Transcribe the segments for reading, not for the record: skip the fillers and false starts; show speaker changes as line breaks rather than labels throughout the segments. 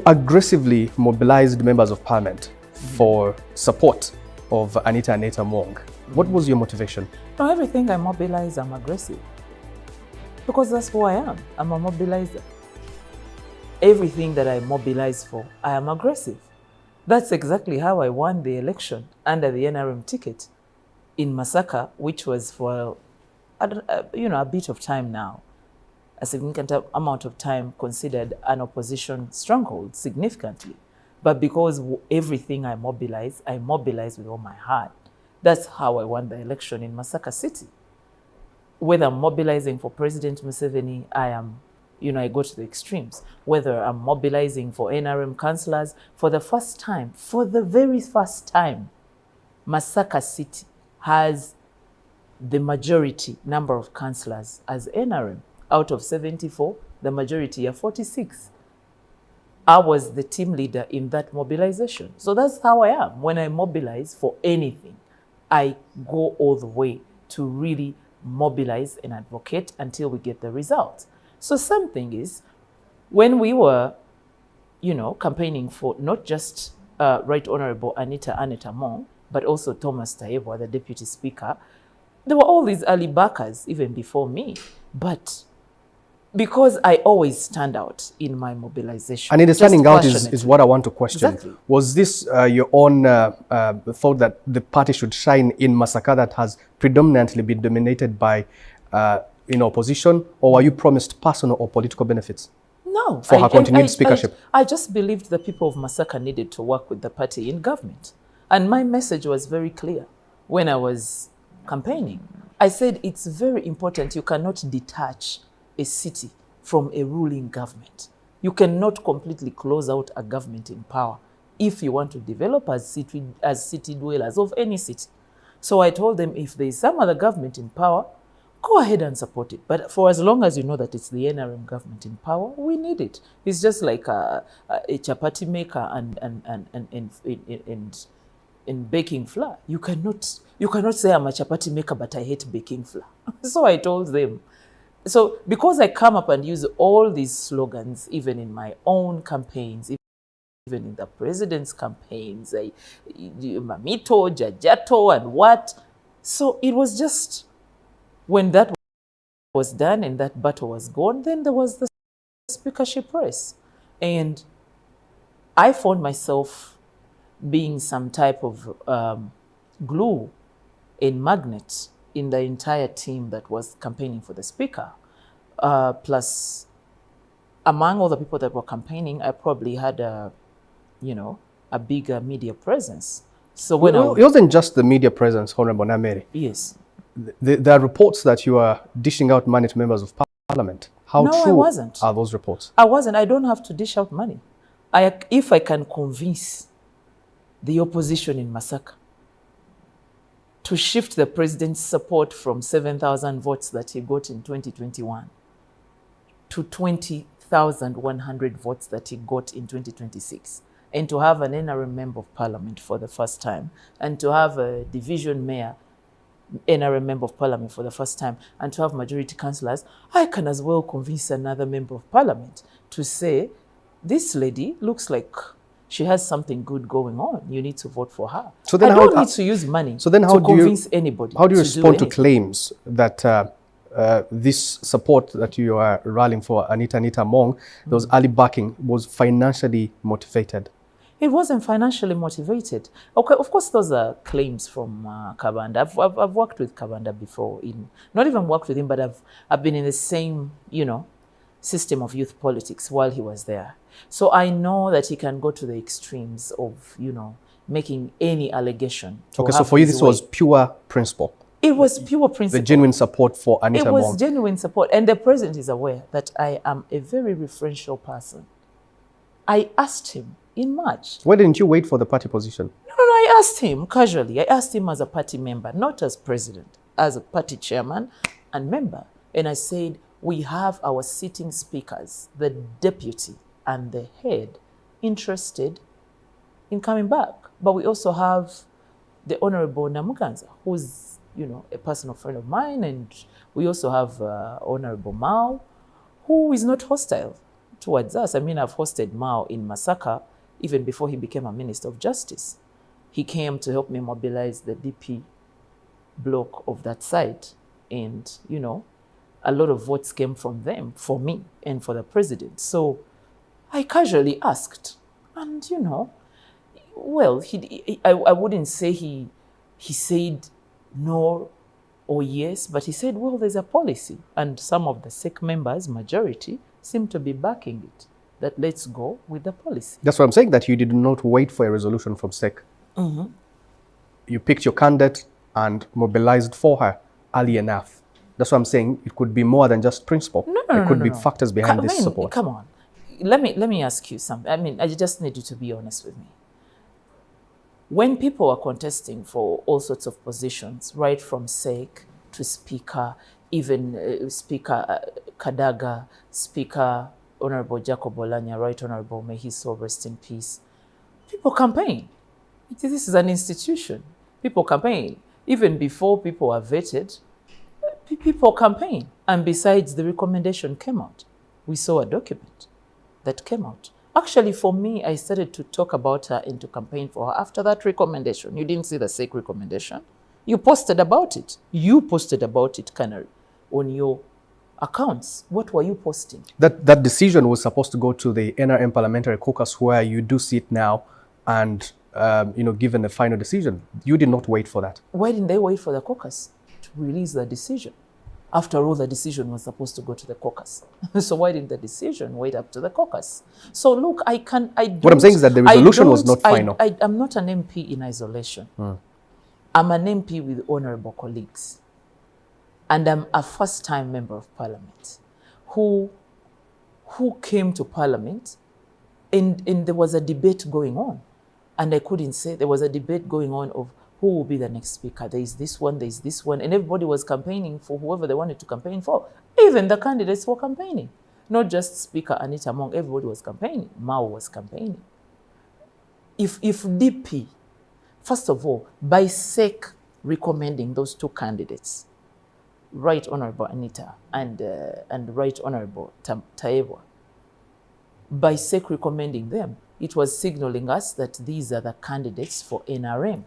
aggressively mobilized members of parliament for support of Anita Mong. What was your motivation?
No, everything I mobilize, I'm aggressive. Because that's who I am. I'm a mobilizer. Everything that I mobilize for, I am aggressive. That's exactly how I won the election under the NRM ticket in Masaka, which was for a bit of time now, a significant amount of time, considered an opposition stronghold significantly. But because everything I mobilize with all my heart. That's how I won the election in Masaka City. Whether I'm mobilizing for President Museveni, I go to the extremes. Whether I'm mobilizing for NRM councillors, for the very first time, Masaka City has the majority number of councillors as NRM. Out of 74, the majority are 46. I was the team leader in that mobilization. So that's how I am. When I mobilize for anything, I go all the way to really mobilize and advocate until we get the result. So something is, when we were, campaigning for not just Right Honorable Anita Mong, but also Thomas Tayebwa, the Deputy Speaker, there were all these early backers even before me. But because I always stand out in my mobilization.
And in the standing out is what I want to question.
Exactly.
Was this your own thought that the party should shine in Masaka that has predominantly been dominated by opposition, or were you promised personal or political benefits?
No.
For her continued speakership?
I just believed the people of Masaka needed to work with the party in government. And my message was very clear when I was campaigning. I said it's very important. You cannot detach a city from a ruling government. You cannot completely close out a government in power if you want to develop as city dwellers of any city. So I told them, if there is some other government in power, go ahead and support it. But for as long as you know that it's the NRM government in power, we need it. It's just like a chapati maker and baking flour. You cannot say I'm a chapati maker, but I hate baking flour. So I told them. So because I come up and use all these slogans, even in my own campaigns, even in the president's campaigns, Mamito, Jajato, and what. So it was just, when that was done and that battle was gone, then there was the speakership race. And I found myself being some type of glue and magnet in the entire team that was campaigning for the speaker. Plus, among all the people that were campaigning, I probably had a bigger media presence. So when it
wasn't just the media presence, Honorable Nameere.
Yes.
There are reports that you are dishing out money to members of parliament. How true are those reports?
I wasn't. I don't have to dish out money. If I can convince the opposition in Masaka to shift the president's support from 7,000 votes that he got in 2021 to 20,100 votes that he got in 2026, and to have an NRM member of parliament for the first time, and to have a division mayor NRM member of parliament for the first time, and to have majority councillors, I can as well convince another member of parliament to say, this lady looks like she has something good going on. You need to vote for her. So then I don't need to use money to convince anybody.
How do you respond to claims that this support that you are rallying for Anita Mong, those early backing, was financially motivated?
It wasn't financially motivated. Okay, of course, those are claims from Kabanda. I've worked with Kabanda before. Not even worked with him, but I've been in the same, system of youth politics while he was there. So I know that he can go to the extremes of, making any allegation.
Okay, so for you, this was pure principle.
It was pure principle.
The genuine support for Anita Mong.
It was genuine support. And the president is aware that I am a very referential person. I asked him in March.
Why didn't you wait for the party position?
No, I asked him casually. I asked him as a party member, not as president, as a party chairman and member. And I said, we have our sitting speakers, the deputy and the head, interested in coming back. But we also have the Honorable Namuganza, who's, a personal friend of mine. And we also have Honorable Mao, who is not hostile towards us. I mean, I've hosted Mao in Masaka even before he became a Minister of Justice. He came to help me mobilize the DP block of that site. And, you know, a lot of votes came from them, for me and for the president. So I casually asked. And, you know, well, I wouldn't say he said no or yes, but he said, well, there's a policy. And some of the SEC members, majority, seem to be backing it, that let's go with the policy.
That's what I'm saying, that you did not wait for a resolution from SEC. You picked your candidate and mobilized for her early enough. That's what I'm saying. It could be more than just principle. There could be factors behind this support.
Come on. Let me ask you something. I mean, I just need you to be honest with me. When people are contesting for all sorts of positions, right from SEC to Speaker, even Speaker Kadaga, Speaker Honorable Jacob Olanya, Right Honorable, may his soul rest in peace, people campaign. This is an institution. People campaign. Even before people are vetted, people campaign. And besides, the recommendation came out. We saw a document that came out. Actually, for me, I started to talk about her and to campaign for her after that recommendation. You didn't see the SEC recommendation. You posted about it. You posted about it, Canary, on your accounts. What were you posting?
That decision was supposed to go to the NRM Parliamentary Caucus, where you do sit now, and you know, given the final decision. You did not wait for that.
Why didn't they wait for the caucus to release the decision? After all, the decision was supposed to go to the caucus. So why didn't the decision wait up to the caucus? So look, what
I'm saying is that the resolution was not final.
I'm not an MP in isolation. I'm an MP with honorable colleagues. And I'm a first-time member of parliament who came to parliament and there was a debate going on. And I couldn't say, there was a debate going on of who will be the next speaker. There is this one, and everybody was campaigning for whoever they wanted to campaign for. Even the candidates were campaigning. Not just Speaker Anita Among, everybody was campaigning. Mao was campaigning. If DP, first of all, by SEC recommending those two candidates, Right Honorable Anita and Right Honorable Taebwa, by SEC recommending them, it was signaling us that these are the candidates for NRM.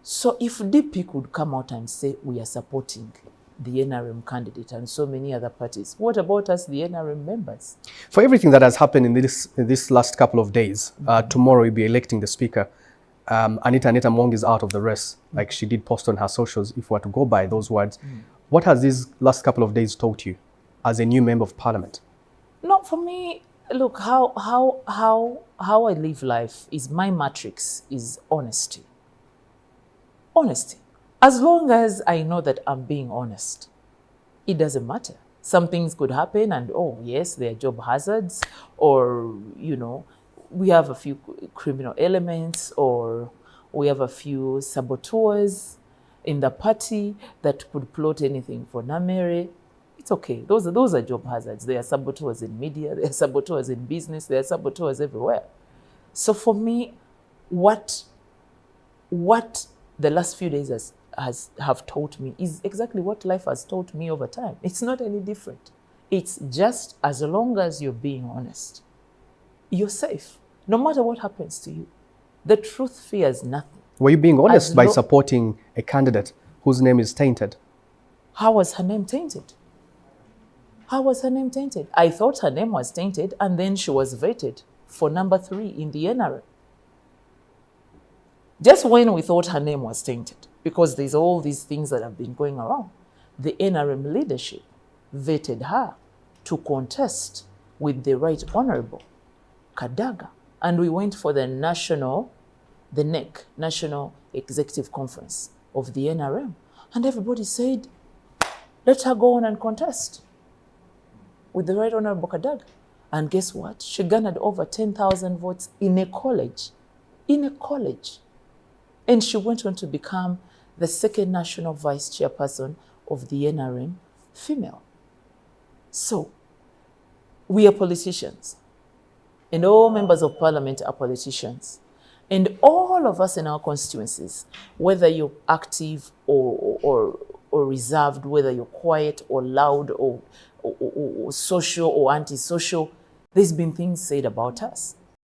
So if DP could come out and say we are supporting the NRM candidate and so many other parties, what about us, the NRM members? For
everything that has happened in this last couple of days, tomorrow we'll be electing the speaker. Anita Among is out of the race, like she did post on her socials, if we were to go by those words. What has these last couple of days taught you as a new member of parliament?
No, for me, look, how I live life is, my matrix is honesty. Honesty. As long as I know that I'm being honest, it doesn't matter. Some things could happen and, oh, yes, there are job hazards, or, you know, we have a few criminal elements, or we have a few saboteurs in the party that could plot anything for Nameere. It's okay. Those are job hazards. There are saboteurs in media, there are saboteurs in business, there are saboteurs everywhere. So for me, what the last few days have taught me is exactly what life has taught me over time. It's not any different. It's just, as long as you're being honest, you're safe. No matter what happens to you, the truth fears nothing.
Were you being honest by supporting a candidate whose name is tainted?
How was her name tainted? How was her name tainted? I thought her name was tainted, and then she was vetted for number 3 in the NRM. Just when we thought her name was tainted, because there's all these things that have been going around, the NRM leadership vetted her to contest with the Right Honorable Kadaga. And we went for the National Executive Conference of the NRM. And everybody said, let her go on and contest with the Right Honorable Kadaga. And guess what? She garnered over 10,000 votes in a college. And she went on to become the second national vice chairperson of the NRM, female. So, we are politicians. And all members of parliament are politicians. And all of us in our constituencies, whether you're active or or reserved, whether you're quiet or loud or social or antisocial. There's been things said about us.